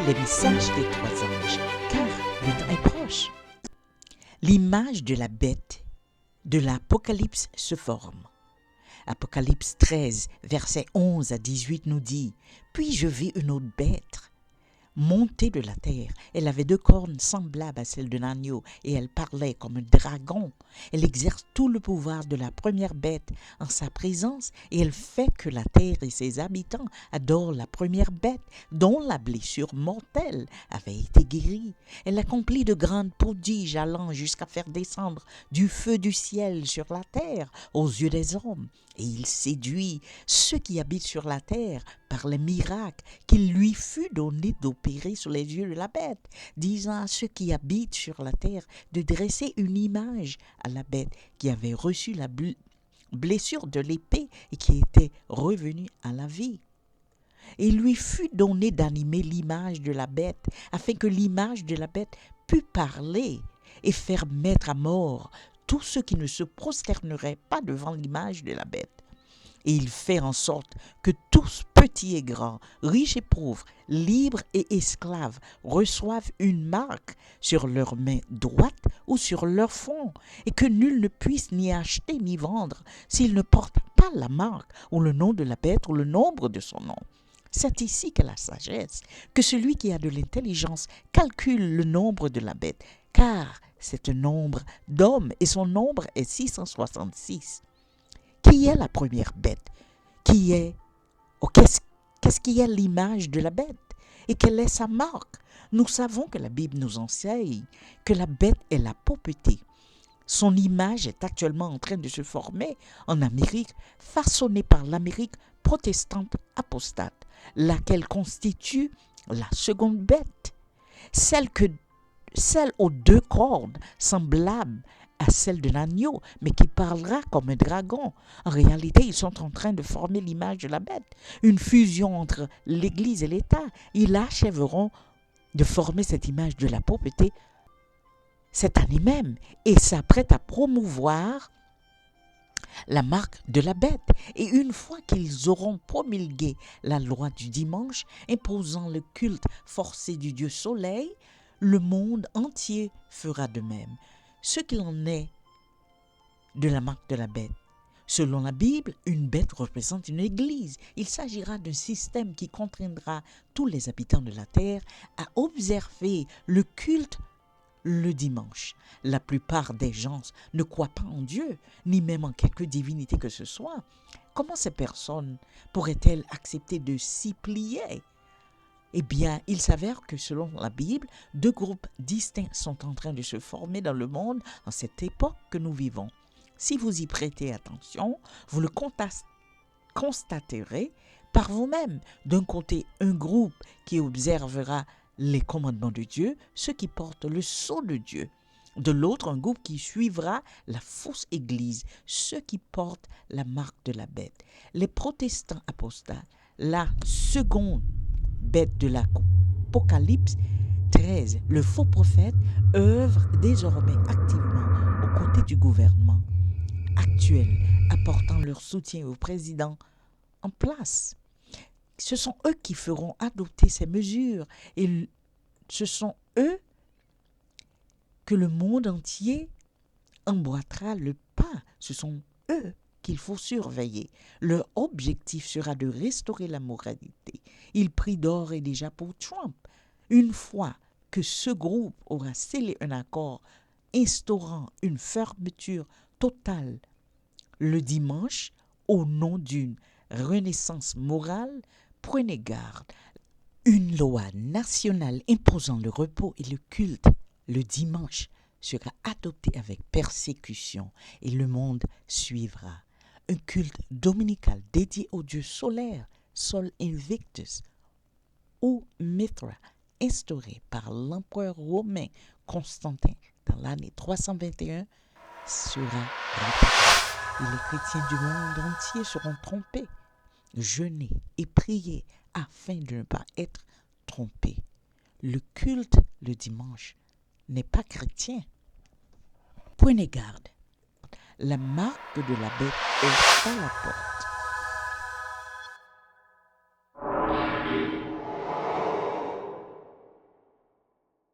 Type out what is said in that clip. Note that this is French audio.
les messages des trois anges, car le temps est proche. L'image de la bête de l'Apocalypse se forme. Apocalypse 13, versets 11 à 18 nous dit « Puis je vis une autre bête montée de la terre. Elle avait 2 cornes semblables à celles d'un agneau, et elle parlait comme un dragon. Elle exerce tout le pouvoir de la première bête en sa présence, et elle fait que la terre et ses habitants adorent la première bête, dont la blessure mortelle avait été guérie. Elle accomplit de grands prodiges allant jusqu'à faire descendre du feu du ciel sur la terre aux yeux des hommes. Et il séduit ceux qui habitent sur la terre par les miracles qu'il lui fut donné d'opérer sur les yeux de la bête, disant à ceux qui habitent sur la terre de dresser une image à la bête qui avait reçu la blessure de l'épée et qui était revenue à la vie. Et il lui fut donné d'animer l'image de la bête, afin que l'image de la bête pût parler et faire mettre à mort tous ceux qui ne se prosterneraient pas devant l'image de la bête. Et il fait en sorte que tous, petits et grands, riches et pauvres, libres et esclaves, reçoivent une marque sur leur main droite ou sur leur front, et que nul ne puisse ni acheter ni vendre s'il ne porte pas la marque ou le nom de la bête ou le nombre de son nom. C'est ici qu'est la sagesse, que celui qui a de l'intelligence calcule le nombre de la bête, car c'est un nombre d'hommes et son nombre est 666. Qui est la première bête? Qu'est-ce qui est l'image de la bête? Et quelle est sa marque? Nous savons que la Bible nous enseigne que la bête est la pauvreté. Son image est actuellement en train de se former en Amérique, façonnée par l'Amérique protestante apostate, laquelle constitue la seconde bête, celle aux 2 cornes semblables à celle d'un agneau, mais qui parlera comme un dragon. En réalité, ils sont en train de former l'image de la bête, une fusion entre l'Église et l'État. Ils achèveront de former cette image de la pauvreté cette année même et s'apprêtent à promouvoir la marque de la bête. Et une fois qu'ils auront promulgué la loi du dimanche imposant le culte forcé du dieu soleil, le monde entier fera de même. Ce qu'il en est de la marque de la bête. Selon la Bible, une bête représente une église. Il s'agira d'un système qui contraindra tous les habitants de la terre à observer le culte le dimanche. La plupart des gens ne croient pas en Dieu, ni même en quelque divinité que ce soit. Comment ces personnes pourraient-elles accepter de s'y plier? Eh bien, il s'avère que selon la Bible, 2 groupes distincts sont en train de se former dans le monde en cette époque que nous vivons. Si vous y prêtez attention, vous le constaterez par vous-même. D'un côté, un groupe qui observera les commandements de Dieu, ceux qui portent le sceau de Dieu. De l'autre, un groupe qui suivra la fausse église, ceux qui portent la marque de la bête. Les protestants apostats, la seconde bête de l'Apocalypse 13, le faux prophète œuvre désormais activement aux côtés du gouvernement actuel, apportant leur soutien au président en place. Ce sont eux qui feront adopter ces mesures et ce sont eux que le monde entier emboîtera le pas. Ce sont eux qu'il faut surveiller. Leur objectif sera de restaurer la moralité. Il prie d'or et déjà pour Trump. Une fois que ce groupe aura scellé un accord instaurant une fermeture totale le dimanche au nom d'une renaissance morale, prenez garde. Une loi nationale imposant le repos et le culte le dimanche sera adoptée avec persécution et le monde suivra. Un culte dominical dédié au dieu solaire, Sol Invictus, ou Mithra, instauré par l'empereur romain Constantin dans l'année 321, sera répété. Et les chrétiens du monde entier seront trompés, jeûner et prier afin de ne pas être trompés. Le culte le dimanche n'est pas chrétien. Prenez garde. La marque de la bête est à la porte.